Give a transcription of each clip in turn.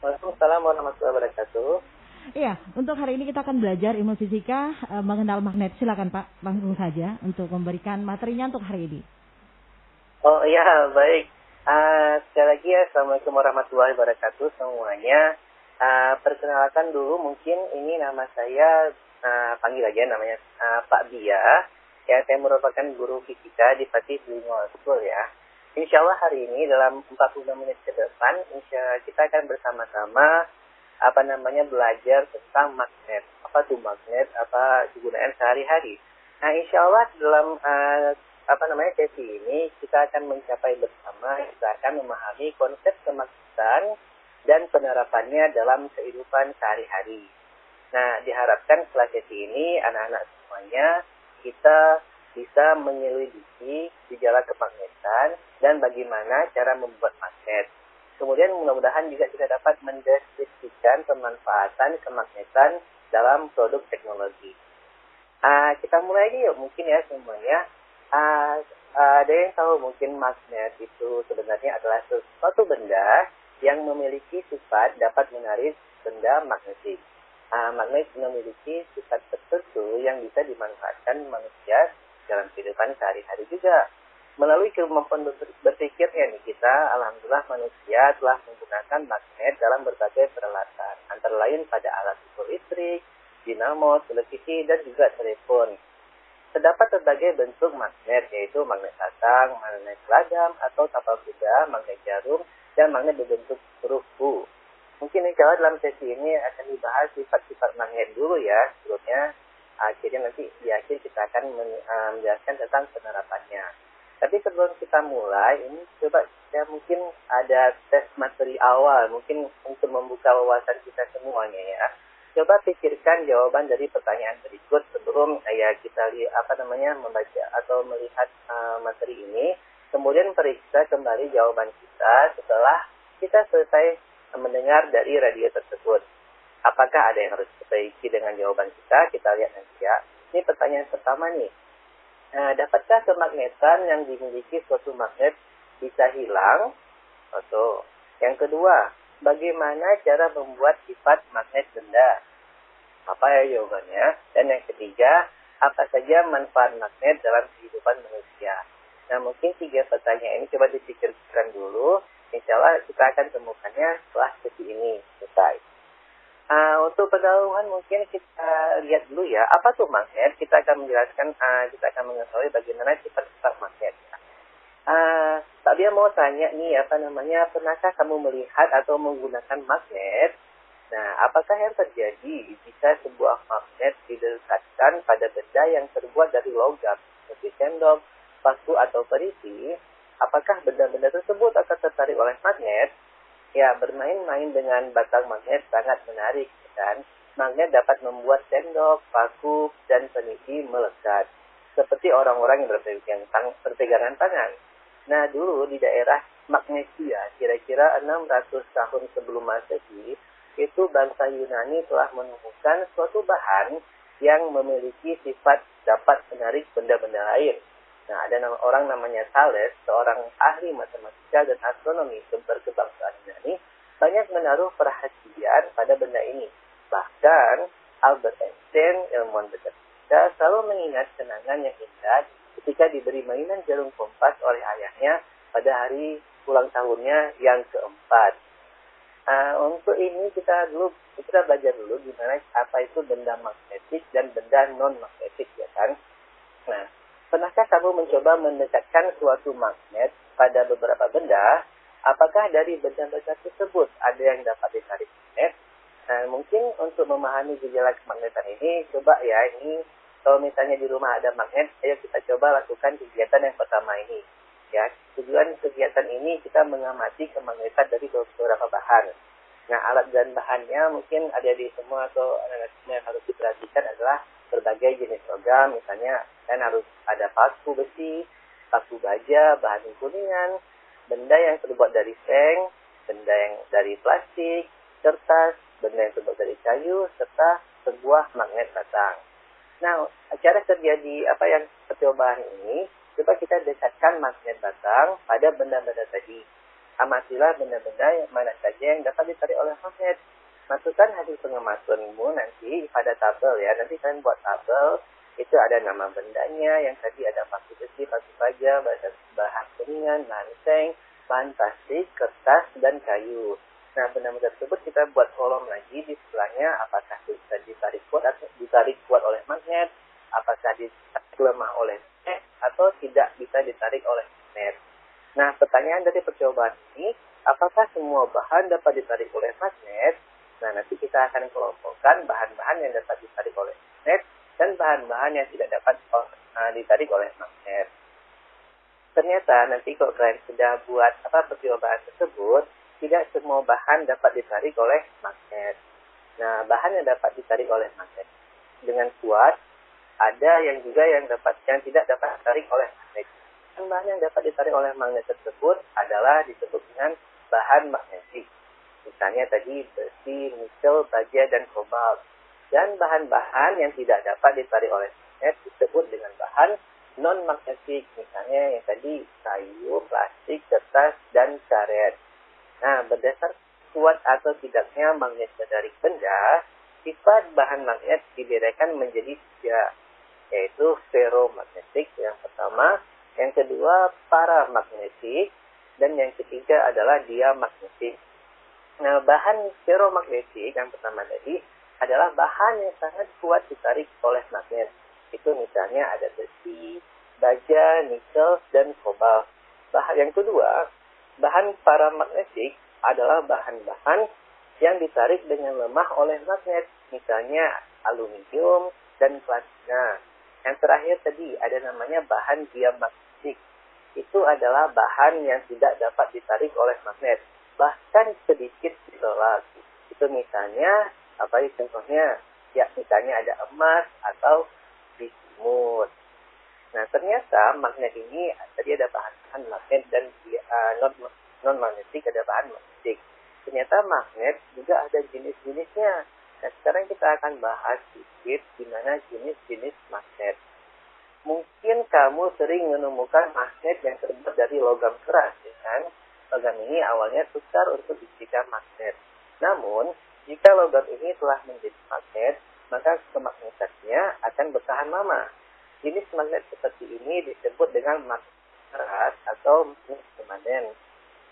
Waalaikumsalam warahmatullahi wabarakatuh. Iya, untuk hari ini kita akan belajar ilmu fisika mengenal magnet. Silakan Pak, langsung saja untuk memberikan materinya untuk hari ini. Oh iya, baik. Sekali lagi ya, Assalamualaikum warahmatullahi wabarakatuh semuanya. Perkenalkan dulu, mungkin ini nama saya, panggil aja namanya Pak Bia. Ya, saya merupakan guru fisika di Fatih Bilingual School ya. Insya Allah hari ini dalam 45 menit ke depan, kita akan bersama-sama belajar tentang magnet. Apa tuh magnet? Apa kegunaan sehari-hari? Nah, insya Allah dalam sesi ini kita akan mencapai bersama, kita akan memahami konsep kemagnetan dan penerapannya dalam kehidupan sehari-hari. Nah, diharapkan setelah sesi ini anak-anak semuanya kita bisa menyelidiki gejala kemagnetan dan bagaimana cara membuat magnet. Kemudian mudah-mudahan juga kita dapat mendeskripsikan pemanfaatan kemagnetan dalam produk teknologi. Kita mulai yuk mungkin ya semuanya. Ada yang tahu mungkin magnet itu sebenarnya adalah suatu benda yang memiliki sifat dapat menarik benda magnetik. Magnet memiliki sifat tertentu yang bisa dimanfaatkan manusia dalam kehidupan sehari-hari juga. Melalui kemampuan berpikirnya nih kita, alhamdulillah manusia telah menggunakan magnet dalam berbagai peralatan, antara lain pada alat ukur listrik, dinamo, televisi, dan juga telepon. Terdapat berbagai bentuk magnet, yaitu magnet batang, magnet logam, atau tapal kuda, magnet jarum, dan magnet berbentuk huruf U. Mungkin insya Allah dalam sesi ini akan dibahas sifat-sifat magnet dulu ya, sebelumnya. Akhirnya nanti di akhir kita akan menjelaskan tentang penerapannya. Tapi sebelum kita mulai, ini coba ya mungkin ada tes materi awal, mungkin untuk membuka wawasan kita semuanya ya. Coba pikirkan jawaban dari pertanyaan berikut sebelum kita membaca atau melihat materi ini. Kemudian periksa kembali jawaban kita setelah kita selesai mendengar dari radio tersebut. Apakah ada yang harus diperbaiki dengan jawaban kita? Kita lihat nanti ya. Ini pertanyaan pertama nih. Dapatkah kemagnetan yang dimiliki suatu magnet bisa hilang? Atau yang kedua, bagaimana cara membuat sifat magnet benda? Apa ya jawabannya? Dan yang ketiga, apa saja manfaat magnet dalam kehidupan manusia? Nah, mungkin 3 pertanyaan ini coba dipikirkan dulu. Insya Allah kita akan temukannya setelah sesi ini selesai. Untuk pendahuluan mungkin kita lihat dulu ya, apa tuh magnet? Kita akan menjelaskan, kita akan mengetahui bagaimana sifat-sifat magnet. Pak Bia mau tanya nih, pernahkah kamu melihat atau menggunakan magnet? Nah, apakah yang terjadi jika sebuah magnet didekatkan pada benda yang terbuat dari logam, seperti sendok, paku, atau perisi? Apakah benda-benda tersebut akan tertarik oleh magnet? Ya, bermain-main dengan batang magnet sangat menarik, kan? Magnet dapat membuat sendok, paku, dan peniti melekat, seperti orang-orang yang berpegangan tangan. Nah, dulu di daerah Magnesia, kira-kira 600 tahun sebelum Masehi, itu bangsa Yunani telah menemukan suatu bahan yang memiliki sifat dapat menarik benda-benda lain. Nah, ada orang namanya Thales, seorang ahli matematika dan astronomi berkebangsaan Yunani, banyak menaruh perhatian pada benda ini. Bahkan, Albert Einstein, ilmuwan fisika, selalu mengingat kenangan yang indah ketika diberi mainan jarum kompas oleh ayahnya pada hari ulang tahunnya yang keempat. Untuk ini kita belajar dulu gimana apa itu benda magnetik dan benda non-magnetik, ya kan? Nah, pernahkah kamu mencoba mendekatkan suatu magnet pada beberapa benda? Apakah dari benda-benda tersebut ada yang dapat ditarik magnet? Nah, mungkin untuk memahami gejala kemagnetan ini, coba ya ini, kalau misalnya di rumah ada magnet, ayo kita coba lakukan kegiatan yang pertama ini. Ya, tujuan kegiatan ini kita mengamati kemagnetan dari beberapa bahan. Nah, alat dan bahannya mungkin ada di semua atau anak-anak semua yang harus diperhatikan adalah berbagai jenis logam, misalnya kan harus ada paku besi, paku baja, bahan kuningan, benda yang terbuat dari seng, benda yang dari plastik, kertas, benda yang terbuat dari kayu, serta sebuah magnet batang. Nah, cara terjadi yang percobaan ini, coba kita dekatkan magnet batang pada benda-benda tadi. Amatilah benda-benda yang mana saja yang dapat ditarik oleh adalah magnet. Masukkan hasil pengemasanmu nanti pada tabel ya. Nanti kalian buat tabel, itu ada nama bendanya, yang tadi ada paku besi, paku baja, bahan kuningan, bahan seng, bahan plastik, kertas, dan kayu. Nah, benda-benda tersebut kita buat kolom lagi di sebelahnya, apakah bisa ditarik kuat oleh magnet, apakah ditarik lemah oleh magnet, atau tidak bisa ditarik oleh magnet. Nah, pertanyaan dari percobaan ini, apakah semua bahan dapat ditarik oleh magnet? Nah, nanti kita akan kelompokkan bahan-bahan yang dapat ditarik oleh magnet dan bahan-bahan yang tidak dapat ditarik oleh magnet. Ternyata nanti kalau kalian sudah buat percobaan tersebut, tidak semua bahan dapat ditarik oleh magnet. Nah, bahan yang dapat ditarik oleh magnet dengan kuat, ada yang tidak dapat ditarik oleh magnet. Dan bahan yang dapat ditarik oleh magnet tersebut adalah disebut dengan bahan magnetik. Misalnya tadi besi, nikel, baja, dan kobalt. Dan bahan-bahan yang tidak dapat ditarik oleh magnet disebut dengan bahan non-magnetik. Misalnya yang tadi kayu, plastik, kertas, dan karet. Nah, berdasar kuat atau tidaknya magnet dari benda, sifat bahan magnet dibedakan menjadi 3, yaitu ferromagnetik yang pertama, yang kedua paramagnetik, dan yang ketiga adalah diamagnetik. Nah, bahan ferromagnetik yang pertama tadi adalah bahan yang sangat kuat ditarik oleh magnet. Itu misalnya ada besi, baja, nikel, dan kobalt. Bahan yang kedua, bahan paramagnetik adalah bahan-bahan yang ditarik dengan lemah oleh magnet. Misalnya aluminium dan platina. Yang terakhir tadi ada namanya bahan diamagnetik. Itu adalah bahan yang tidak dapat ditarik oleh magnet, bahkan sedikit ditolak. Itu misalnya, contohnya? Ya, misalnya ada emas atau bismut. Nah, ternyata magnet ini tadi ada bahan magnet dan non-magnetik, ada bahan magnetik. Ternyata magnet juga ada jenis-jenisnya. Nah, sekarang kita akan bahas sedikit gimana jenis-jenis magnet. Mungkin kamu sering menemukan magnet yang terbuat dari logam keras, ya kan? Logam ini awalnya sukar untuk dijadikan magnet. Namun, jika logam ini telah menjadi magnet, maka kemagnetannya akan bertahan lama. Jenis magnet seperti ini disebut dengan magnet keras atau magnet permanen.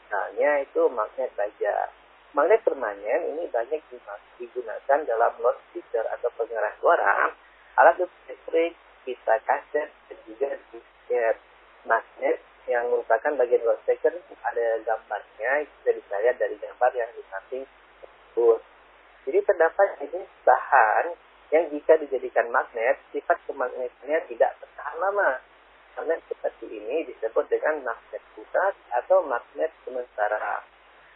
Misalnya itu magnet baja. Magnet permanen ini banyak digunakan dalam loudspeaker atau pengeras suara, alat listrik, pita kaset, dan juga disket. Magnet yang merupakan bagian loudspeaker ada gambarnya, bisa dilihat dari gambar yang di samping tersebut. Jadi terdapat jenis bahan yang jika dijadikan magnet, sifat kemagnetannya tidak bertahan lama. Magnet seperti ini disebut dengan magnet pusat atau magnet sementara.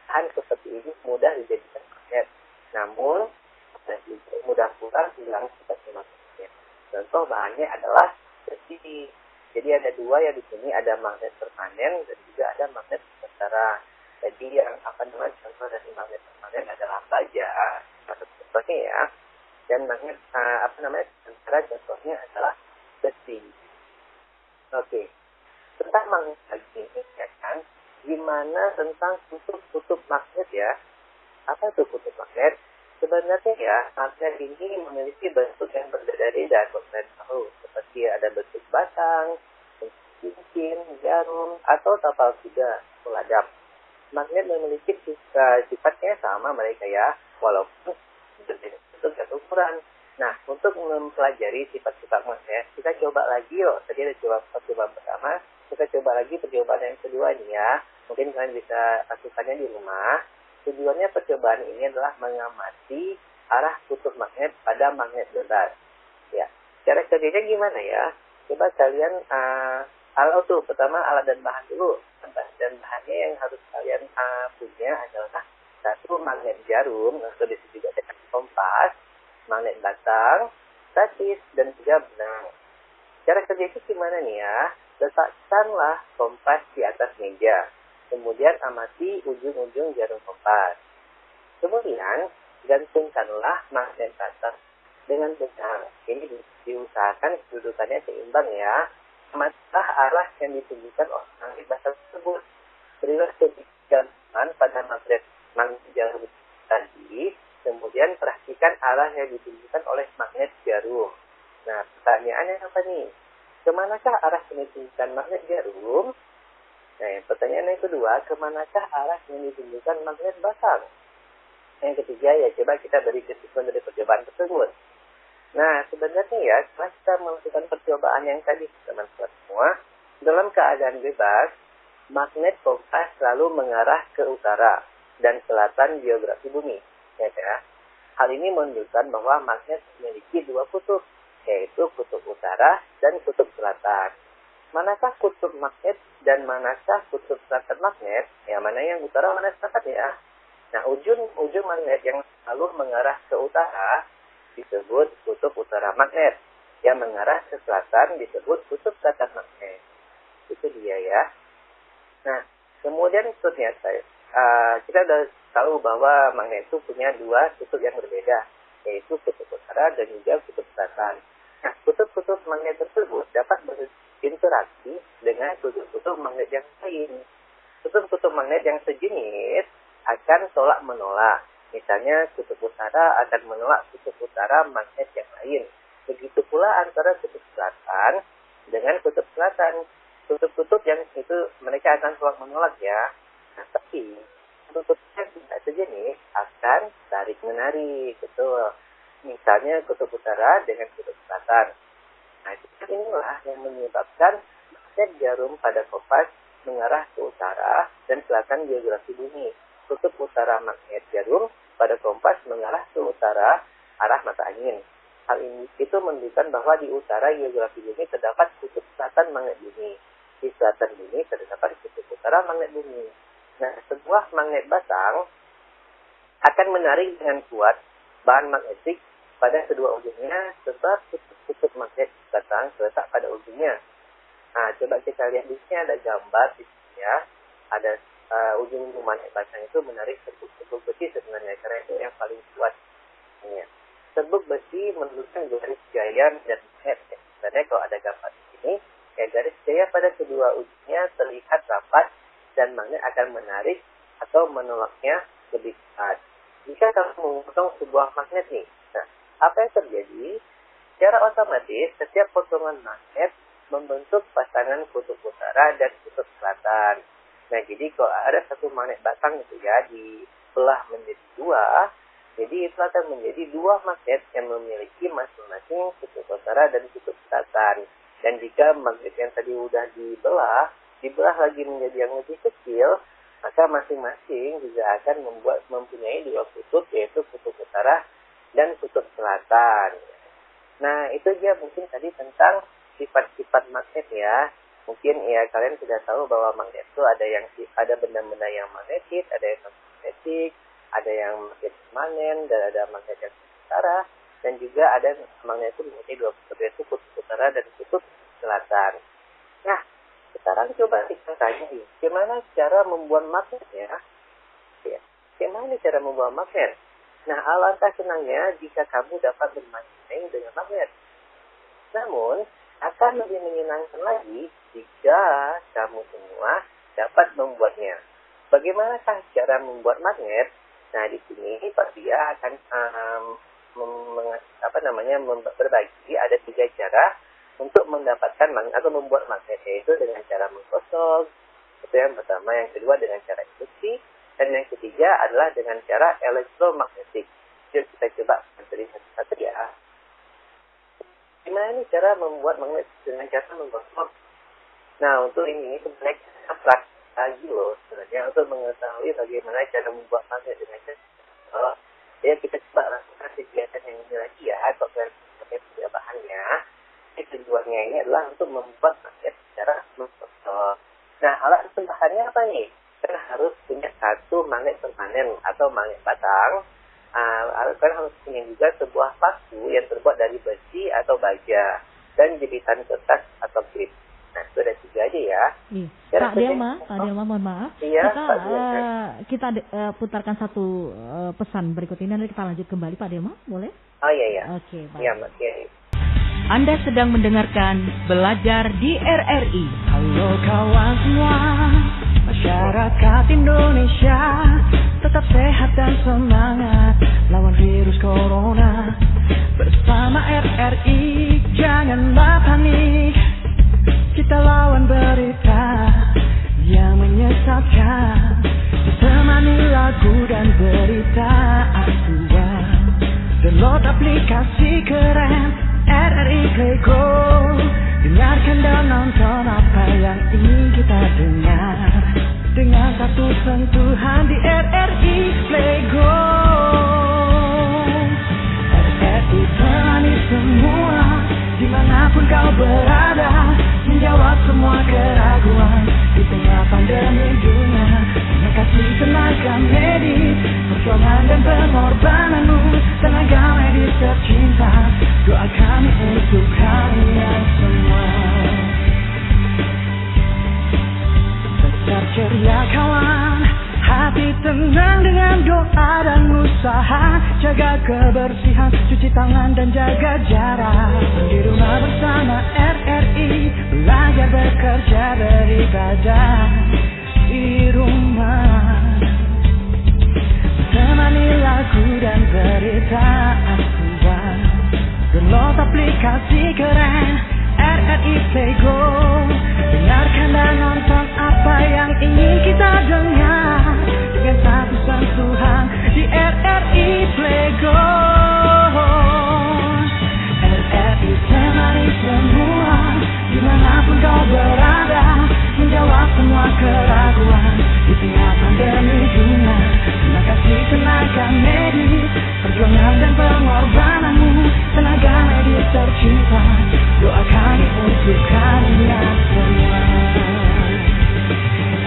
Bahan seperti ini mudah dijadikan magnet, namun mudah pula hilang seperti magnet. Contoh bahannya adalah besi. Jadi ada dua ya di sini, ada magnet permanen dan juga ada magnet sementara. Jadi yang contoh dari magnet permanen adalah baja, contohnya ya. Dan magnet sementara contohnya adalah besi. Oke. Tentang magnet lagi ini ya kan, gimana tentang kutub magnet ya? Apa itu kutub magnet? Sebenarnya ya, magnet ini memiliki bentuk yang berbeda-beda dari magnet tahu. Seperti ada bentuk batang, bentuk cincin, jarum, atau tapal kuda, peladap. Magnet memiliki sifatnya sama mereka ya, walaupun bentuk dan ukuran. Nah, untuk mempelajari sifat-sifat magnet, kita coba lagi loh. Tadi ada percobaan pertama, kita coba lagi percobaan yang kedua ini ya. Mungkin kalian bisa lakukannya di rumah. Tujuannya percobaan ini adalah mengamati arah kutub magnet pada magnet bebas. Ya, cara kerjanya gimana ya? Coba kalian pertama alat dan bahan dulu. Dan bahannya yang harus kalian punya adalah satu magnet jarum, atau disebut juga dengan kompas, magnet batang, statis, dan juga benang. Cara kerja itu gimana nih ya? Letakkanlah kompas di atas meja. Kemudian amati ujung-ujung jarum kompas. Kemudian gantungkanlah magnet batang dengan benang. Ini diusahakan kedudukannya seimbang ya. Amatilah arah yang ditunjukkan oleh magnet batang tersebut. Berilah gantungan pada magnet jarum tadi. memberikan arah yang ditunjukkan oleh magnet jarum. Nah, pertanyaannya apa nih? Kemanakah arah yang ditunjukkan magnet jarum? Nah, pertanyaan yang kedua, kemanakah arah yang ditunjukkan magnet batang? Yang ketiga, ya coba kita beri kesimpulan dari percobaan tersebut. Nah, sebenarnya ya, setelah kita melakukan percobaan yang tadi, teman-teman semua, dalam keadaan bebas, magnet kompas selalu mengarah ke utara dan selatan geografi bumi. Ya, hal ini menunjukkan bahwa magnet memiliki dua kutub, yaitu kutub utara dan kutub selatan. Manakah kutub magnet dan manakah kutub selatan magnet? Ya, mana yang utara, mana selatan ya? Nah, ujung magnet yang selalu mengarah ke utara disebut kutub utara magnet. Yang mengarah ke selatan disebut kutub selatan magnet. Itu dia ya. Nah, kemudian ternyata kita sudah tahu bahwa magnet itu punya dua kutub yang berbeda, yaitu kutub utara dan juga kutub selatan. Nah, kutub-kutub magnet tersebut dapat berinteraksi dengan kutub-kutub magnet yang lain. Kutub-kutub magnet yang sejenis akan tolak-menolak. Misalnya, kutub utara akan menolak kutub utara magnet yang lain. Begitu pula antara kutub selatan dengan kutub selatan. Kutub-kutub yang itu mereka akan tolak-menolak ya. Nah, tapi kutub yang tidak sejenis akan tarik-menarik. Betul. Misalnya, kutub utara dengan kutub selatan. Nah, inilah yang menyebabkan magnet jarum pada kompas mengarah ke utara dan selatan geografi bumi. Kutub utara magnet jarum pada kompas mengarah ke utara arah mata angin. Hal ini itu menunjukkan bahwa di utara geografi bumi terdapat kutub selatan magnet bumi. Di selatan bumi terdapat kutub utara magnet bumi. Nah, sebuah magnet batang akan menarik dengan kuat bahan magnetik pada kedua ujungnya sebab kutub magnet batang terletak pada ujungnya. Nah, coba kita lihat di sini ada gambar di sini ya. Ada ujung magnet batang itu menarik serbuk besi sebenarnya, karena itu yang paling kuat. Ya. Serbuk besi menunjukkan garis gaya dan magnet. Sebenarnya kalau ada gambar di sini, ya garis gaya pada kedua ujungnya terlihat rapat dan magnet akan menarik atau menolaknya lebih kuat. Jika kamu memotong sebuah magnet nih, nah, apa yang terjadi? Secara otomatis, setiap potongan magnet membentuk pasangan kutub utara dan kutub selatan. Nah, jadi kalau ada satu magnet batang itu ya dibelah menjadi dua, jadi itu akan menjadi dua magnet yang memiliki masing-masing kutub utara dan kutub selatan. Dan jika magnet yang tadi udah dibelah lagi menjadi yang lebih kecil, maka masing-masing juga akan mempunyai dua kutub, yaitu kutub utara dan kutub selatan. Nah, itu dia mungkin tadi tentang sifat-sifat magnet ya. Mungkin ya kalian sudah tahu bahwa magnet itu ada benda-benda yang magnetis, ada yang magnetik, ada yang magnet permanen, dan ada magnet yang utara, dan juga ada magnet itu memiliki dua kutub, yaitu kutub utara dan kutub selatan. Nah, sekarang coba kita tanya nih, gimana cara membuat magnetnya? Ya, gimana cara membuat magnet? Nah, alangkah senangnya jika kamu dapat bermain dengan magnet. Namun, akan lebih menyenangkan lagi jika kamu semua dapat membuatnya. Bagaimanakah cara membuat magnet? Nah, di sini Pak Dia akan berbagi ada 3 cara untuk mendapatkan magnet atau membuat magnet, yaitu dengan cara menggosok. Itu yang pertama. Yang kedua dengan cara induksi, dan yang ketiga adalah dengan cara elektromagnetik. Yuk kita coba dari satu-satu ya. Gimana nih cara membuat magnet dengan cara menggosok? Nah, untuk ini sebenarnya abstrak lagi loh sebenarnya untuk mengetahui bagaimana cara membuat magnet dengan cara. Ya, kita coba lakukan kegiatan yang ini lagi ya, atau pakai bahannya. Tujuannya ini adalah untuk membuat magnet secara menggosok. Nah, alat bahannya apa nih? Kan harus punya satu magnet permanen atau magnet batang. Kan harus punya juga sebuah paku yang terbuat dari besi atau baja dan jepitan kertas atau klip. Nah, itu ada 3 aja ya. Pak Delma, mohon maaf. Iya, kita putarkan satu pesan berikut ini, nanti kita lanjut kembali Pak Delma, boleh? Oh iya. Oke, baik. Iya, Mbak. Anda sedang mendengarkan Belajar di RRI. Halo kawan semua, masyarakat Indonesia, tetap sehat dan semangat lawan virus corona. aplikasi keren RRI Playgo. Dengarkan dan nonton apa yang ingin kita dengar dengan satu sentuhan di RRI Playgo. RRI temani semua dimanapun kau berada, menjawab semua keraguan di tengah pandemi dunia. Terima kasih tenaga medis, perjuangan dan pengorbananmu, tenaga medis tercinta. Doa kami untuk kalian semua. Tetap ceria kawan, hati tenang dengan doa dan usaha. Jaga kebersihan, cuci tangan dan jaga jarak. Di rumah bersama RRI, belajar bekerja beribadah di rumah. Temani lagu dan berita aktual. Download aplikasi keren RRI Playgo. Dengarkan dan nonton apa yang ingin kita dengar dengan satu sentuhan di RRI Playgo. RRI temani semua dimanapun kau berada, menjawab semua keraguan di tengah pandemi dunia. Terima kasih tenaga medis, perjuangan dan pengorbananmu, tenaga medis tercinta. Doa kami untuk kalian semua.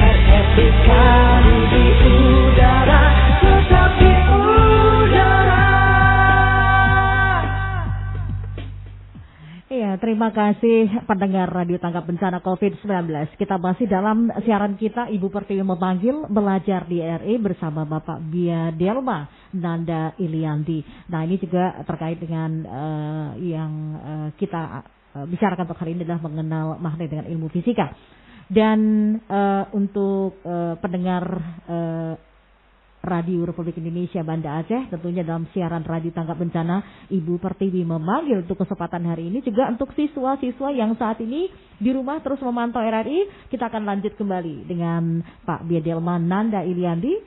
RRI kami di udara, tetap di udara. Iya, terima kasih pendengar Radio Tanggap Bencana COVID-19. Kita masih dalam siaran kita Ibu Pertiwi memanggil belajar di RRI bersama Bapak Bia Delma Nanda Ilianti. Nah, ini juga terkait dengan yang kita bicarakan untuk hari ini adalah mengenal magnet dengan ilmu fisika. Dan untuk pendengar Radio Republik Indonesia Banda Aceh, tentunya dalam siaran Radio Tanggap Bencana Ibu Pertiwi memanggil untuk kesempatan hari ini, juga untuk siswa-siswa yang saat ini di rumah terus memantau RRI, kita akan lanjut kembali dengan Pak Biadelma Nanda Iliandi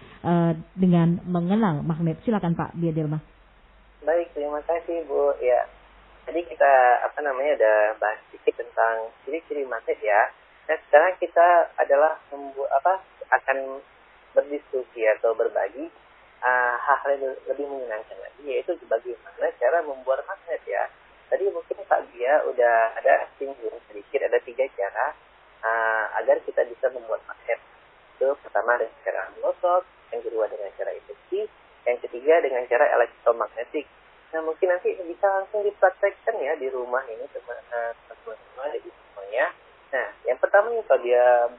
dengan mengenal magnet. Silakan Pak Biadelma. Baik, terima kasih Bu. Ya, tadi kita udah bahas sedikit tentang ciri-ciri magnet ya. Nah, sekarang kita adalah akan berdiskusi atau berbagi hal-hal yang lebih menyenangkan lagi, yaitu bagaimana cara membuat magnet ya. Tadi mungkin Pak Bia udah ada singgung sedikit, ada 3 cara agar kita bisa membuat magnet. Itu pertama dengan cara menggosok, yang kedua dengan cara induksi, yang ketiga dengan cara elektromagnetik. Nah, mungkin nanti bisa langsung dipraktekkan ya di rumah ini teman-teman di semuanya. Nah, yang pertama Pak Bia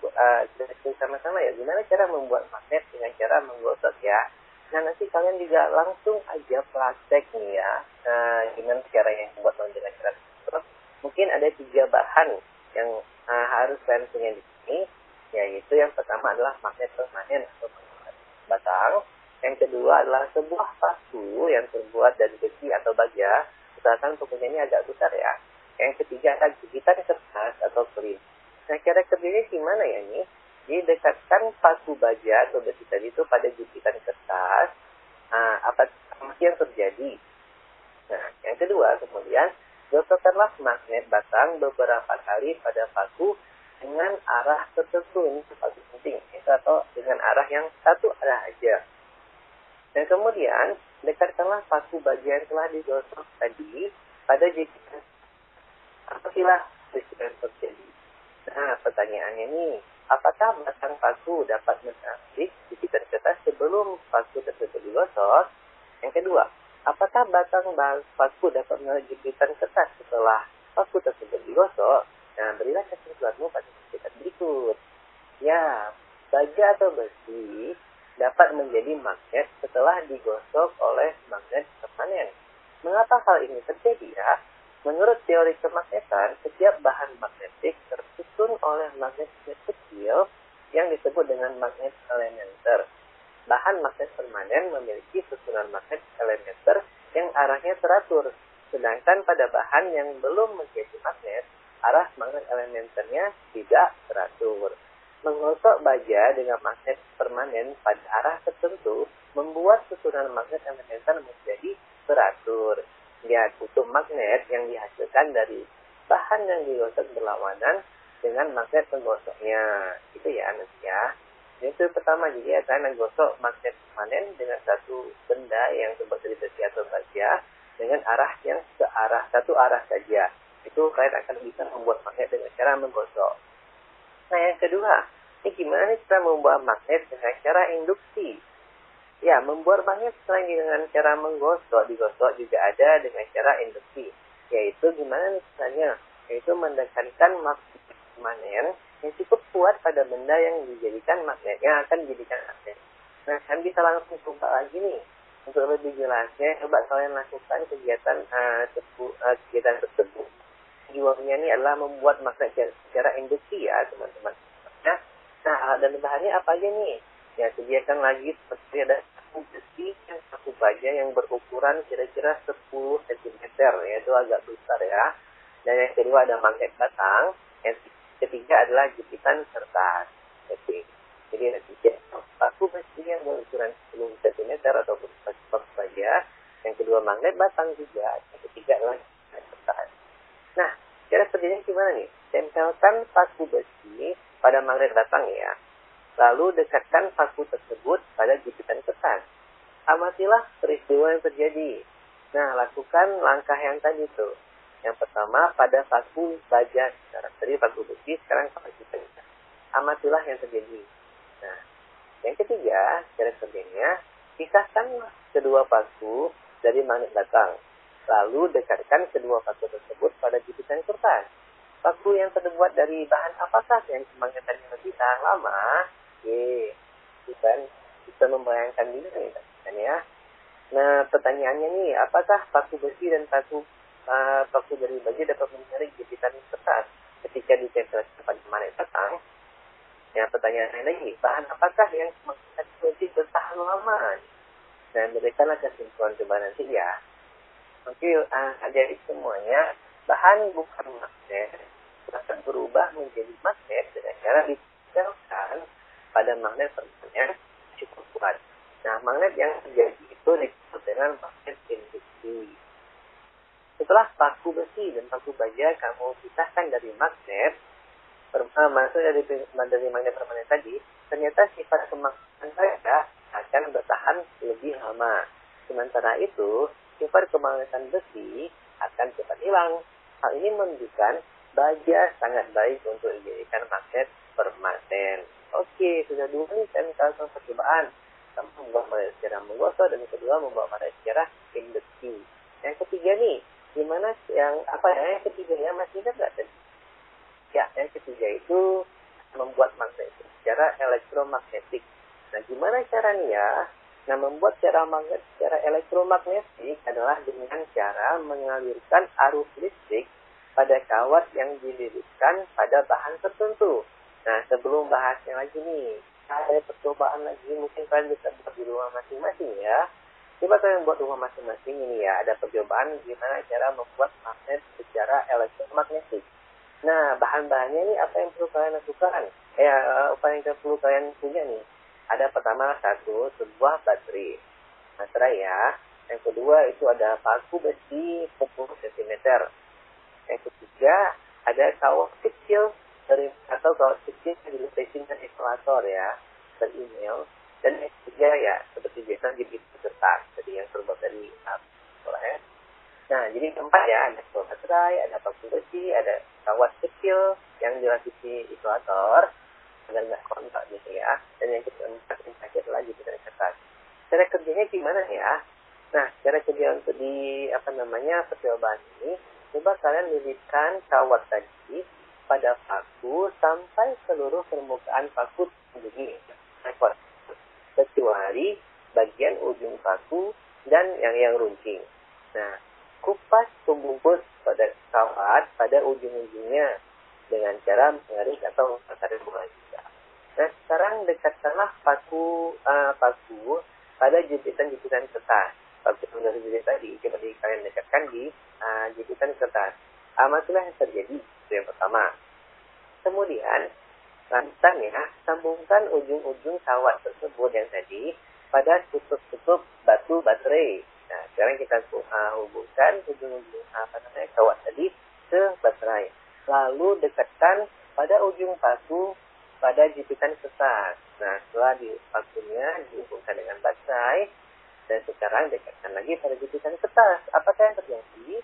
kita sama-sama ya, gimana cara membuat magnet dengan cara menggosok ya. Nah, nanti kalian juga langsung aja praktek nih ya, gimana caranya membuat magnet dengan cara menggosok. Mungkin ada 3 bahan yang harus kalian punya di sini, yaitu yang pertama adalah magnet permanen atau magnet batang. Yang kedua adalah sebuah paku yang terbuat dari besi atau baja, usahakan pakunya ini agak besar ya. Yang ketiga adalah gigitan kertas atau klip. Nah, cara kerjanya gimana ya nih? Didekatkan paku baja atau besi tadi itu pada gigitan kertas. Apa yang terjadi? Nah, yang kedua kemudian gosokkanlah magnet batang beberapa kali pada paku dengan arah tertentu. Ini paling penting, atau dengan arah yang satu arah aja. Dan kemudian dekatkanlah paku baja yang telah digosok tadi pada gigitan. Apabila peristiwa terjadi. Nah, pertanyaannya nih, apakah batang paku dapat menarik gigitan kertas sebelum paku tersebut digosok? Yang kedua, apakah batang paku dapat menarik gigitan kertas setelah paku tersebut digosok? Nah, berilah kesimpulanmu pada cerita berikut. Ya, baja atau besi dapat menjadi magnet setelah digosok oleh magnet permanen. Mengapa hal ini terjadi ya? Menurut teori kemagnetan, setiap bahan magnetik tersusun oleh magnet kecil yang disebut dengan magnet elementer. Bahan magnet permanen memiliki susunan magnet elementer yang arahnya teratur, sedangkan pada bahan yang belum menjadi magnet, arah magnet elementernya tidak teratur. Menggosok baja dengan magnet permanen pada arah tertentu membuat susunan magnet elementer menjadi teratur. ya kutub magnet yang dihasilkan dari bahan yang digosok berlawanan dengan magnet penggosoknya. Itu ya nanti ya. Itu pertama, jadi akan menggosok magnet permanen dengan satu benda yang terbuat dari besi atau baja dengan arah yang satu arah saja. Itu kalian akan bisa membuat magnet dengan cara menggosok. Nah yang kedua, ini gimana nih cara membuat magnet dengan cara induksi? Ya, membuat magnet selain dengan cara digosok juga ada dengan cara induksi. Yaitu gimana nih caranya? Yaitu mendekankan magnet permanen yang cukup kuat pada benda yang dijadikan magnet, yang akan dijadikan magnet. Nah, kan bisa langsung coba lagi nih. Untuk lebih jelasnya, coba kalian lakukan kegiatan tersebut. Tujuannya ini adalah membuat magnet secara induksi ya, teman-teman. Nah, dan bahannya apa aja nih? Ya, sediakan lagi seperti ada besi yang satu baja yang berukuran kira-kira 10 cm, yaitu agak besar ya. Dan yang kedua ada magnet batang. Yang ketiga adalah jepitan kertas. Jadi ada tiga paku besi yang berukuran 10 cm ataupun satu baja. Yang kedua magnet batang juga. Yang ketiga adalah jepitan kertas. Nah, cara kerjanya gimana nih? Tempelkan paku besi pada magnet batang ya. Lalu dekatkan paku tersebut pada jepitan kertas. Amatilah peristiwa yang terjadi. Nah, lakukan langkah yang tadi tuh. Yang pertama pada paku baja. Tadi paku besi, sekarang paku jepitan kertas. Amatilah yang terjadi. Nah, yang ketiga, cara kerjanya, pisahkan kedua paku dari magnet batang. Lalu dekatkan kedua paku tersebut pada jepitan kertas. Paku yang terbuat dari bahan apakah yang magnetannya lebih tahan lama? Bukan bisa membayangkan dulu nih, kan ya. Nah, pertanyaannya nih, apakah paku besi dan paku dari baja dapat mencari jepitan kertas ketika ditempelkan pada magnet batang? Ya, pertanyaan lagi, bahan apakah yang magnet besi bertahan lama? Dan berikanlah kesimpulan coba nanti ya. Oke, adik semuanya, bahan bukan magnet akan berubah menjadi magnet dengan cara ditempelkan pada magnet permanen cukup kuat. Nah, magnet yang terjadi itu disebut dengan magnet induksi. Setelah paku besi dan paku baja kamu pisahkan dari magnet, dari magnet permanen tadi, ternyata sifat kemagnetan baja akan bertahan lebih lama. Sementara itu, sifat kemagnetan besi akan cepat hilang. Hal ini menunjukkan baja sangat baik untuk dijadikan magnet permanen. Oke, sudah dua nih saya minta percobaan. Pertama membuat magnet secara menggosok dan kedua membuat magnet secara induksi. Yang ketiga nih, gimana yang ketiganya masih ingat nggak tadi? Ya, yang ketiga itu membuat magnet secara elektromagnetik. Nah, gimana caranya ya? Nah, membuat cara magnet secara elektromagnetik adalah dengan cara mengalirkan arus listrik pada kawat yang dililitkan pada bahan tertentu. Nah, sebelum bahasnya lagi nih, ada percobaan lagi, mungkin kalian bisa buat di rumah masing-masing ya. Coba kalian buat rumah masing-masing ini ya, ada percobaan gimana cara membuat magnet secara elektromagnetik. Nah, bahan-bahannya ini apa yang perlu kalian lakukan? Apa yang perlu kalian punya nih? Ada pertama sebuah baterai ya. Yang kedua itu ada paku besi 10 cm. Yang ketiga ada kawat kecil kawat kecil yang dilukaikan dengan isolator ya, dan email. Dan yang ketiga ya seperti biasa jepitan kertas, jadi yang terbuat dari ya. Nah, jadi keempat ya, ada kawat baterai, ada paku besi, ada kawat kecil yang dilapisi isolator agar nggak kontak gitu ya. Dan yang keempat yang terakhir adalah jepitan kertas. Cara kerjanya gimana ya? Nah, cara kerja untuk percobaan ini, coba kalian lilitkan kawat tadi pada paku sampai seluruh permukaan paku begini, kecuali bagian ujung paku dan yang runcing. Nah, kupas pembungkus pada kawat pada ujung-ujungnya dengan cara mengarik atau tarik bola juga. Nah, sekarang dekatkanlah paku pada jepitan-jepitan kertas. Paku dari jepitan tadi, coba kalian dekatkan di jepitan kertas. Amatilah yang terjadi. Itu yang pertama. Kemudian, lanjutannya, sambungkan ujung-ujung kawat tersebut yang tadi pada tutup-tutup batu baterai. Nah, sekarang kita hubungkan ujung-ujung kawat tadi ke baterai. Lalu dekatkan pada ujung paku pada jepitan kertas. Nah, setelah pakunya dihubungkan dengan baterai, dan sekarang dekatkan lagi pada jepitan kertas. Apakah yang terjadi?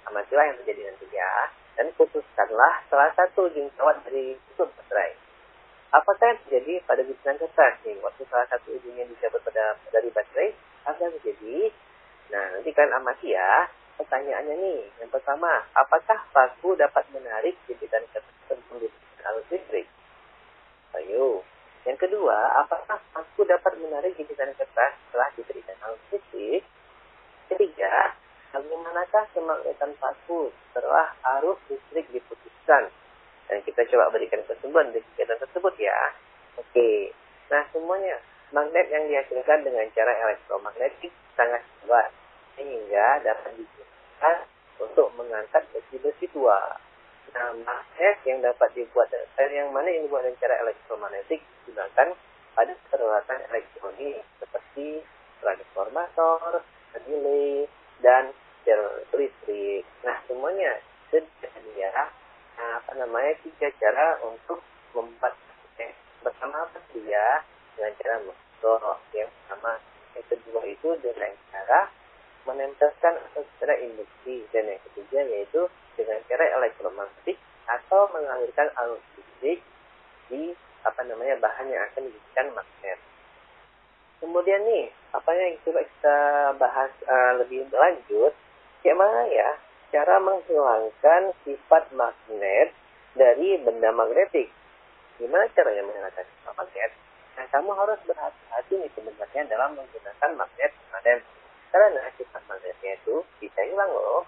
Amatilah yang terjadi nanti ya. Dan putuskanlah salah satu ujung kawat dari tutup baterai. Apakah yang terjadi pada jepitan kertas nih? Waktu salah satu ujungnya dicabut dari baterai, apa yang terjadi? Nah, nanti kalian amati ya. Pertanyaannya nih, yang pertama, apakah paku dapat menarik jepitan kertas tersebut arus listrik? Ayo. Yang kedua, apakah paku dapat menarik jepitan kertas setelah diberikan arus listrik? Ketiga, bagaimanakah kemagnetan paku setelah arus listrik diputuskan? Dan kita coba berikan kesimpulan di kegiatan tersebut ya. Oke. Nah, semuanya magnet yang dihasilkan dengan cara elektromagnetik sangat kuat sehingga dapat digunakan untuk mengangkat besi-besi tua. Nah, magnet yang dapat dibuat yang mana yang dibuat dengan cara elektromagnetik digunakan pada peralatan elektronik seperti transformator, relay, dan listrik. Nah, semuanya tersedia tiga cara untuk membuat magnet. Pertama dia dengan cara motor. Yang pertama, yang kedua itu dengan cara menempelkan atau secara induksi, dan yang ketiga yaitu dengan cara elektromagnetik atau mengalirkan arus listrik di bahan yang akan dijadikan magnet. Kemudian nih, apa yang coba kita bahas lebih lanjut, bagaimana ya cara menghilangkan sifat magnet dari benda magnetik. Gimana caranya menghilangkan sifat magnet? Nah, kamu harus berhati-hati nih sebenarnya dalam menggunakan magnet permanen. Karena sifat magnetnya itu bisa hilang loh.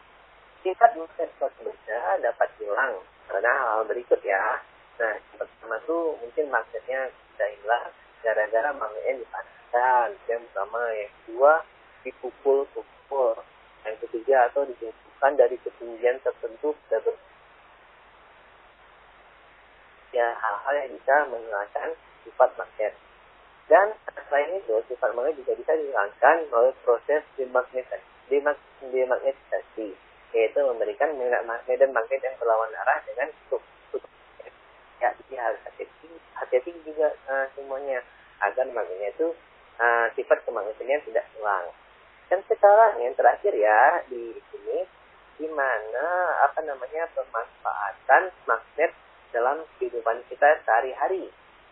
Sifat magnet suatu benda dapat hilang karena hal berikut ya. Nah, yang pertama tuh mungkin magnetnya bisa hilang gara-gara magnetnya dipanaskan. Yang pertama, yang kedua dipukul-pukul. Yang ketiga atau dijatuhkan dari ketinggian tertentu ya, hal-hal yang bisa menghilangkan sifat magnet. Dan selain itu, sifat magnet juga bisa dihilangkan melalui proses demagnetisasi, yaitu memberikan magnet dan magnet yang berlawan arah dengan kutub. Ya, jadi harus hati-hati juga semuanya agar magnetnya itu sifat kemagnetiknya tidak hilang. Dan sekarang yang terakhir ya di sini, di mana pemanfaatan magnet dalam kehidupan kita sehari-hari.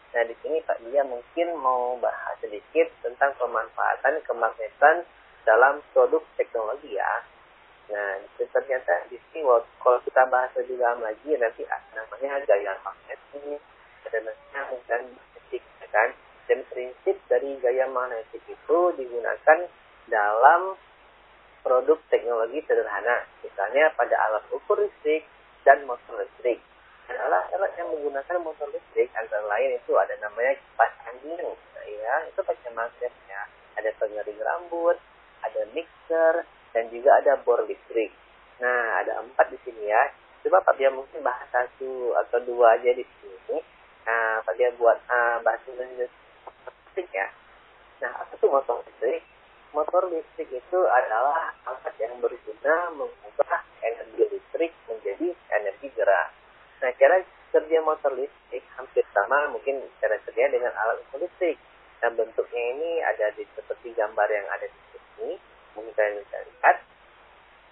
Nah, di sini Pak Dia mungkin mau bahas sedikit tentang pemanfaatan kemagnetan dalam produk teknologi ya. Nah, ternyata di sini kalau kita bahas lebih dalam lagi nanti namanya gaya magnet ini, ada namanya dan magnetik kan. Dan prinsip dari gaya magnetik itu digunakan dalam produk teknologi sederhana, misalnya pada alat ukur listrik dan motor listrik. Alat-alat yang menggunakan motor listrik antara lain itu ada namanya kipas angin, ya, itu pakai magnetnya. Ada pengering rambut, ada mixer, dan juga ada bor listrik. Nah, ada 4 di sini ya. Coba Pak Dia mungkin bahas 1 atau 2 aja di sini. Nah, Pak Dia buat bahas listrik ya. Nah, apa tuh motor listrik? Motor listrik itu adalah alat yang berguna mengubah energi listrik menjadi energi gerak. Nah, cara kerja motor listrik hampir sama mungkin cara kerja dengan alat ukur listrik. Nah, bentuknya ini ada seperti gambar yang ada di sini. Mungkin kalian bisa lihat.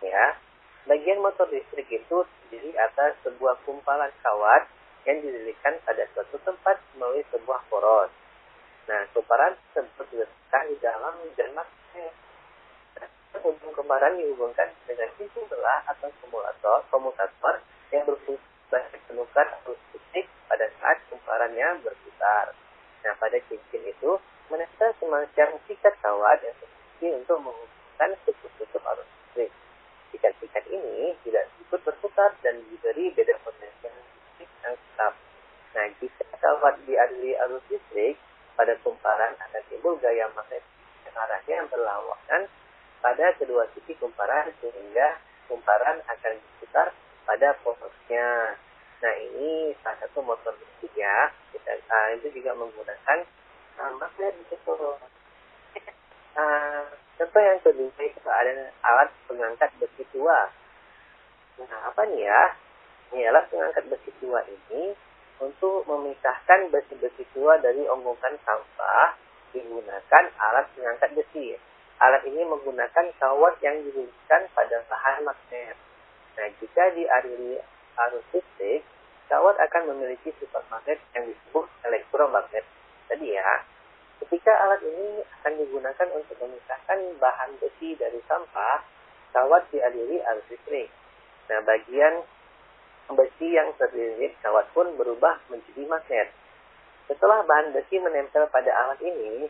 Ya, bagian motor listrik itu terdiri atas sebuah kumpalan kawat yang didirikan pada suatu tempat melalui sebuah poros. Nah, kumpalan tersebut diletakkan di dalam dan magnet. Ujung kumpalan dihubungkan dengan cincin belah atau komutator yang berfungsi sebagai penukar arus listrik pada saat kumparannya berputar. Nah, pada cincin itu menempel semacam sikat kawat yang berfungsi untuk menghubungkan kutub-kutub arus listrik. Sikat-sikat ini tidak ikut berputar dan diberi beda potensi listrik yang tetap. Nah, jika kawat dialiri arus listrik pada kumparan akan timbul gaya magnet yang arahnya berlawanan pada kedua sisi kumparan sehingga kumparan akan diputar pada porosnya. Nah, ini salah satu motor listrik ya. Itu juga menggunakan magnet di situ. Contoh yang kedua itu ada alat pengangkat besi tua. Nah, apa nih ya? Ini alat pengangkat besi tua ini untuk memisahkan besi-besi tua dari onggokan sampah digunakan alat pengangkat besi. Alat ini menggunakan kawat yang dihubungkan pada bahan magnet. Nah, jika dialiri arus listrik, kawat akan memiliki sifat magnet yang disebut elektromagnet. Tadi ya, ketika alat ini akan digunakan untuk memisahkan bahan besi dari sampah, kawat dialiri arus listrik. Nah, bagian besi yang terlilit kawat pun berubah menjadi magnet. Setelah bahan besi menempel pada alat ini,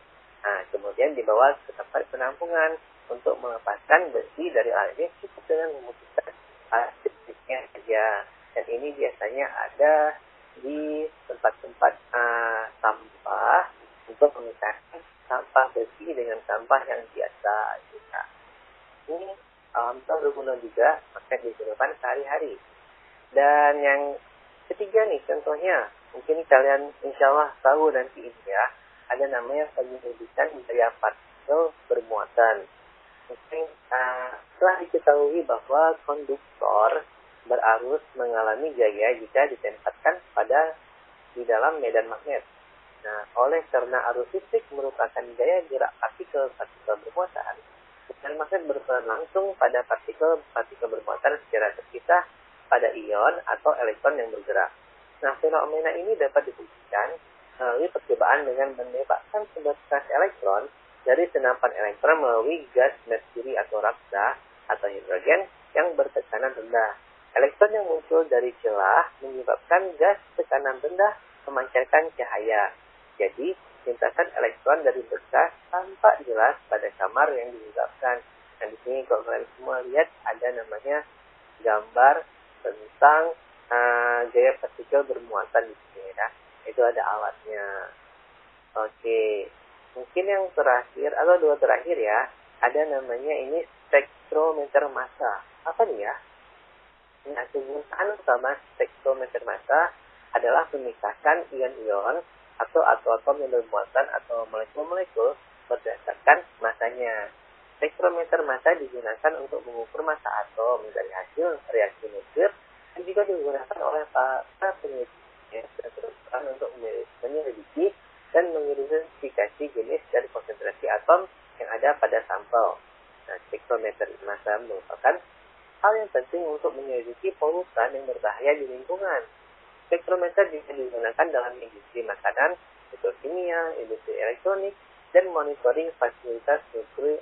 kemudian dibawa ke tempat penampungan untuk melepaskan besi dari alat ini cukup dengan memutuskan alat listriknya saja. Dan ini biasanya ada di tempat-tempat sampah untuk memisahkan sampah besi dengan sampah yang biasa. Ini alhamdulillah berguna juga magnet di kehidupan sehari-hari. Dan yang ketiga nih contohnya, mungkin kalian insya Allah tahu nanti ini ya, ada namanya penyelidikan daya partikel bermuatan. Mungkin telah diketahui bahwa konduktor berarus mengalami gaya jika ditempatkan di dalam medan magnet. Nah, oleh karena arus listrik merupakan gaya gerak partikel-partikel bermuatan, medan magnet berperan langsung pada partikel bermuatan secara terpisah pada ion atau elektron yang bergerak. Nah, fenomena ini dapat dibuktikan melalui percobaan dengan menembakkan sebatas elektron dari senapan elektron melalui gas merkuri atau raksa atau hidrogen yang bertekanan rendah. Elektron yang muncul dari celah menyebabkan gas tekanan rendah memancarkan cahaya. Jadi, lintasan elektron dari bekas tampak jelas pada kamar yang disebabkan. Dan di sini kalau kalian semua lihat ada namanya gambar tentang gaya partikel bermuatan di sini ya. Itu ada alatnya. Oke. Mungkin yang terakhir atau dua terakhir ya, ada namanya ini spektrometer massa. Apa nih ya? Nah, kegunaan utama spektrometer massa adalah memisahkan ion-ion atau atom-atom yang bermuatan atau molekul-molekul berdasarkan masanya. Spektrometer massa digunakan untuk mengukur massa atom dari hasil reaksi nuklir dan juga digunakan oleh para peneliti untuk menyelidiki dan mengidentifikasi jenis dan konsentrasi atom yang ada pada sampel. Nah, spektrometer massa merupakan hal yang penting untuk menyelidiki polutan yang berbahaya di lingkungan. Spektrometer bisa digunakan dalam industri makanan, petrokimia, industri elektronik, dan monitoring fasilitas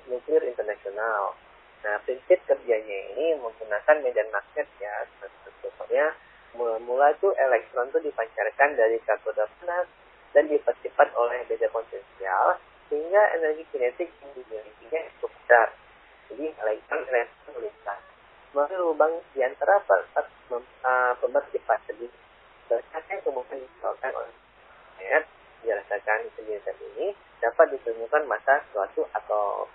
nuklir internasional. Nah, prinsip kerjanya ini menggunakan medan magnet ya. Contohnya, mula-mula itu elektron itu dipancarkan dari katoda panas dan dipercepat oleh beda potensial sehingga energi kinetik yang dimilikinya cukup besar. Jadi elektron melintas melalui lubang di antara pemercepat tadi. Berkasnya kemudian disalurkan oleh magnet dirasakan penjelasan ini dapat ditemukan massa suatu atom.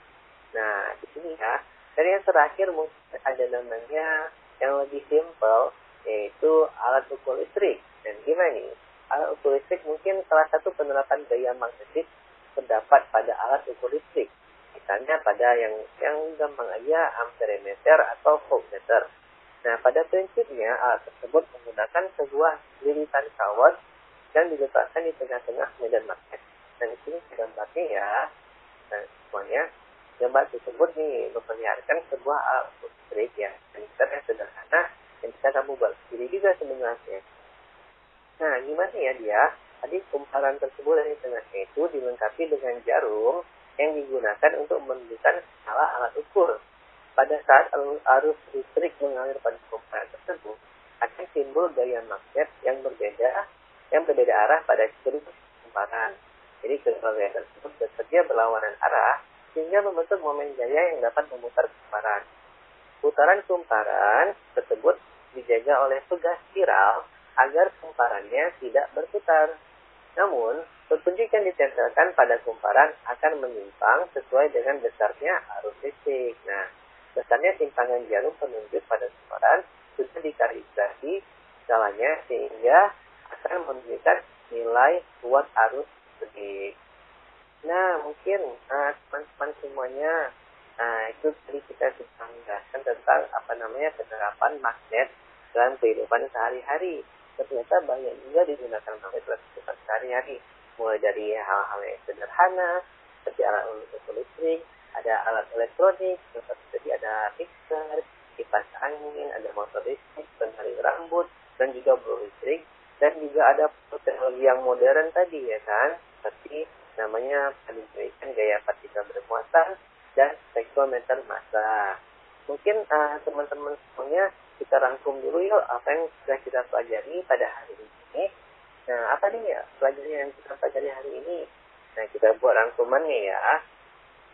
Nah, di sini ya. Dan yang terakhir mungkin ada namanya yang lebih simpel, yaitu alat ukur listrik. Dan gimana nih? Alat ukur listrik mungkin salah satu penerapan gaya magnetik terdapat pada alat ukur listrik. Misalnya pada yang gampang aja amperemeter atau voltmeter. Nah, pada prinsipnya alat tersebut menggunakan sebuah lilitan kawat yang diletakkan di tengah-tengah medan magnet. Dan di sini gambarnya ya, dan semuanya gambar tersebut nih memperlihatkan sebuah alat listrik ya, yang sederhana yang bisa kamu buat sendiri juga sebenarnya. Nah, gimana ya dia? Tadi kumparan tersebut dari tengahnya itu dilengkapi dengan jarum yang digunakan untuk menentukan skala alat ukur. Pada saat arus listrik mengalir pada kumparan tersebut, akan timbul gaya magnet yang berbeda arah pada kedua kumparan. Jadi kedua gaya tersebut bekerja berlawanan arah sehingga membentuk momen gaya yang dapat memutar kumparan. Putaran kumparan tersebut dijaga oleh pegas spiral agar kumparannya tidak berputar. Namun, petunjuk yang ditempelkan pada kumparan akan menyimpang sesuai dengan besarnya arus listrik. Nah, besarnya timpangan jarum penunjuk pada kumparan sudah dikalibrasi skalanya sehingga akan menunjukkan nilai kuat arus listrik. Nah, mungkin teman-teman semuanya Itu tadi kita sudah menjelaskan tentang penerapan magnet dalam kehidupan sehari-hari. Ternyata banyak juga digunakan magnet dalam kehidupan sehari-hari. Mulai dari hal-hal yang sederhana, seperti alat untuk listrik, ada alat elektronik, seperti ada mixer, kipas angin, ada motor listrik, penarik rambut, dan juga blower listrik. Dan juga ada teknologi yang modern tadi, ya kan? Seperti namanya penelitian gaya partikel bermuatan dan spektrometer massa. Mungkin teman-teman semuanya kita rangkum dulu yuk apa yang sudah kita pelajari pada hari ini. Nah, apa nih ya pelajaran yang kita pelajari hari ini? Nah, kita buat rangkumannya ya.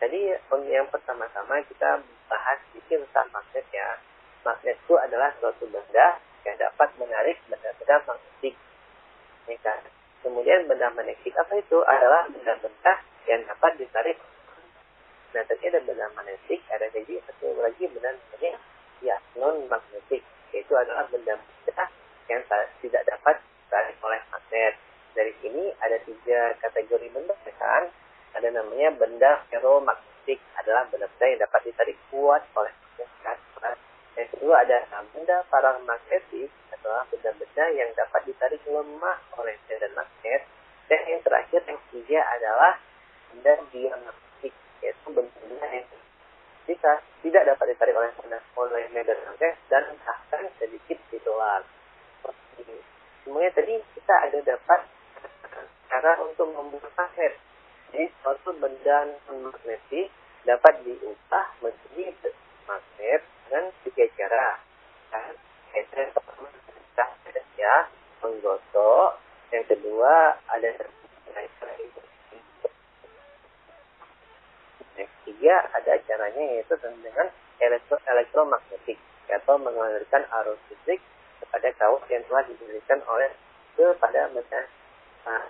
Jadi yang pertama-tama kita bahas sedikit tentang magnet ya. Magnet itu adalah suatu benda yang dapat menarik benda-benda magnetik. Ya kan? Kemudian benda magnetik apa itu? Adalah benda-benda yang dapat ditarik. Nah, tadi ada benda magnetik, ada jadi satu lagi benda namanya ya non magnetik, yaitu adalah benda-benda yang tidak dapat ditarik oleh magnet. Dari sini ada 3 kategori benda, kan? Ada namanya benda ferromagnetik, adalah benda-benda yang dapat ditarik kuat oleh magnet. Kan? Yang kedua ada benda paramagnetik, adalah benda-benda yang dapat ditarik lemah oleh medan magnet. Dan yang terakhir, yang ketiga adalah benda diamagnetik, yaitu benda-benda yang tidak dapat ditarik oleh medan magnet dan bahkan sedikit ditolak. Semuanya tadi kita ada dapat cara untuk membuat magnet. Jadi suatu benda non-magnetik dapat diubah menjadi magnet dengan 3 cara. Yang pertama ya menggosok, yang kedua ada yang ketiga ada caranya yaitu dengan elektromagnetik atau mengalirkan arus listrik kepada kawat yang telah diberikan oleh kepada benda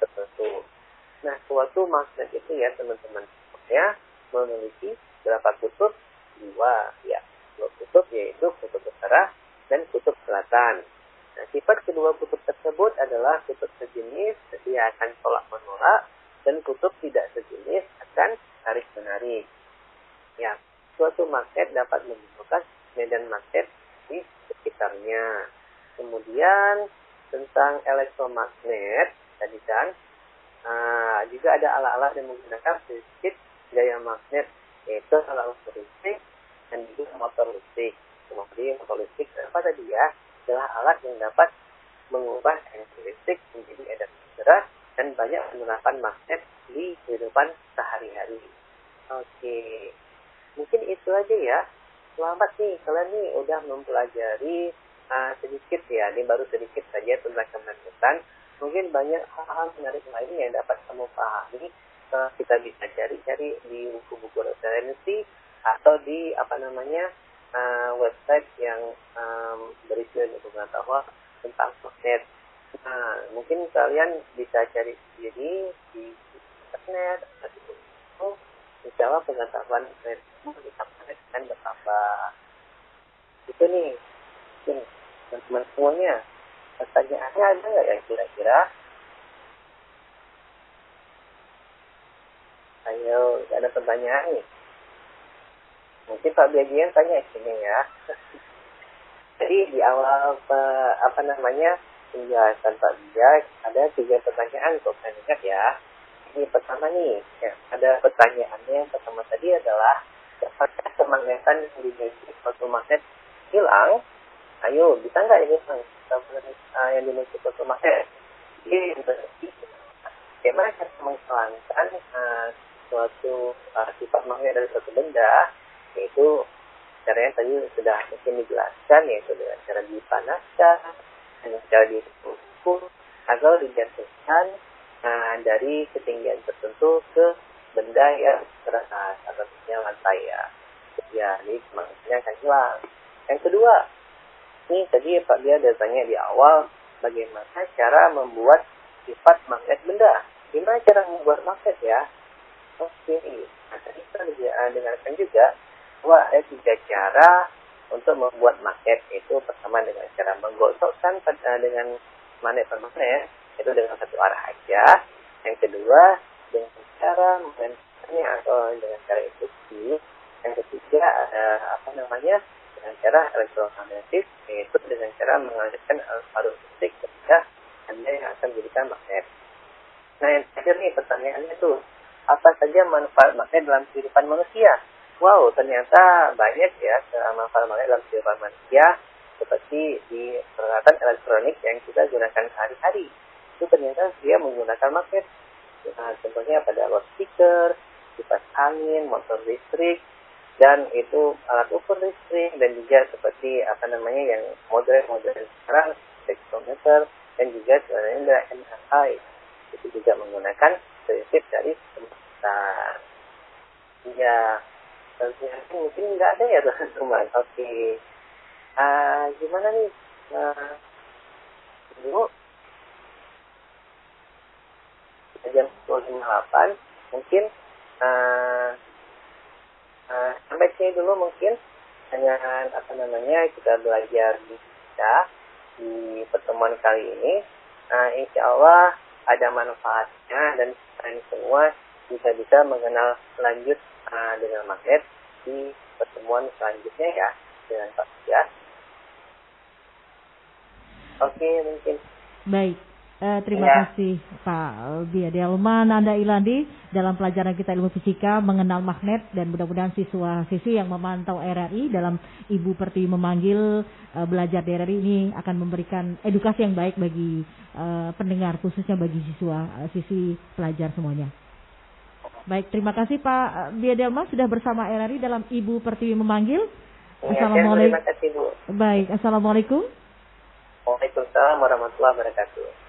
tertentu. Nah, suatu magnet itu ya teman-teman ya memiliki berapa kutub? 2 ya. 2 kutub yaitu kutub utara dan kutub selatan. Nah, sifat kedua kutub tersebut adalah kutub sejenis dia akan tolak menolak dan kutub tidak sejenis akan tarik menarik. Ya, suatu magnet dapat menimbulkan medan magnet di sekitarnya. Kemudian tentang elektromagnet tadi kan juga ada alat-alat yang menggunakan prinsip gaya magnet, yaitu alat listrik dan juga motor listrik. Kemudian motor listrik apa tadi ya? Adalah alat yang dapat mengubah energi listrik menjadi energi gerak dan banyak penerapan magnet di kehidupan sehari-hari. Oke, mungkin itu aja ya. Selamat nih, kalian nih udah mempelajari sedikit ya. Ini baru sedikit saja tentang kemagnetan. Mungkin banyak hal-hal menarik lain yang dapat kamu pahami. Kita bisa cari-cari di buku-buku referensi atau di website yang berisi pengetahuan tentang magnet. Mungkin kalian bisa cari sendiri di internet atau di buku. Insya Allah pengetahuan magnet akan bertambah. Itu nih, teman-teman semuanya. Pertanyaannya ada nggak ya kira-kira? Ayo, ada pertanyaan nih. Mungkin Pak Biagian tanya sini ya. Jadi di awal penjelasan Pak Biag ada 3 pertanyaan kok saya ingat ya. Ini pertama nih, ya, ada pertanyaannya yang pertama tadi adalah apakah kemagnetan yang dimiliki suatu magnet hilang? Ayo, bisa nggak ini yang dimiliki suatu magnet? Jadi bagaimana cara menghilangkan suatu sifat magnet dari suatu benda? Yaitu caranya tadi sudah mungkin dijelaskan, yaitu dengan cara dipanaskan, dengan cara dipukul atau dijatuhkan dari ketinggian tertentu ke benda yang keras atau lantai ya. Jadi magnetnya akan hilang. Yang kedua, ini tadi Pak Dia ada tanya di awal bagaimana cara membuat sifat magnet benda. Gimana cara membuat magnet ya? Oke, nah tadi kita dengarkan juga bahwa ada 3 cara untuk membuat magnet. Itu pertama dengan cara menggosokkan dengan magnet per magnet, itu dengan satu arah aja. Yang kedua dengan cara mengenanya atau dengan cara induksi. Yang ketiga ada dengan cara elektromagnetis, yaitu dengan cara mengalirkan arus listrik ketika Anda yang akan menjadikan magnet. Nah, yang terakhir nih pertanyaannya tuh, apa saja manfaat magnet dalam kehidupan manusia? Wow, ternyata banyak ya manfaat magnet dalam kehidupan manusia, seperti di peralatan elektronik yang kita gunakan sehari-hari. Itu ternyata dia menggunakan magnet. Nah, contohnya pada loudspeaker, kipas angin, motor listrik, dan itu alat ukur listrik, dan juga seperti yang modern sekarang, spektrometer, dan juga sebenarnya MRI. Itu juga menggunakan prinsip dari kecepatan. Ya, mungkin nggak ada ya teman-teman. Oke. Gimana nih? Dulu jam 10.58 mungkin sampai sini dulu mungkin dengan kita belajar di pertemuan kali ini. Insya Allah ada manfaatnya dan kalian semua bisa mengenal lanjut dengan magnet di pertemuan selanjutnya ya dengan Pak ya. Oke, mungkin. Baik. Terima kasih Pak Bia Delma Nanda Ilandi dalam pelajaran kita ilmu fisika mengenal magnet, dan mudah-mudahan siswa-siswi yang memantau RRI dalam Ibu Pertiwi memanggil belajar di RRI ini akan memberikan edukasi yang baik bagi pendengar, khususnya bagi siswi pelajar semuanya. Baik, terima kasih Pak Bia Delma sudah bersama RRI dalam Ibu Pertiwi memanggil. Assalamualaikum. Terima kasih Bu. Baik, assalamualaikum. Waalaikumsalam warahmatullahi wabarakatuh.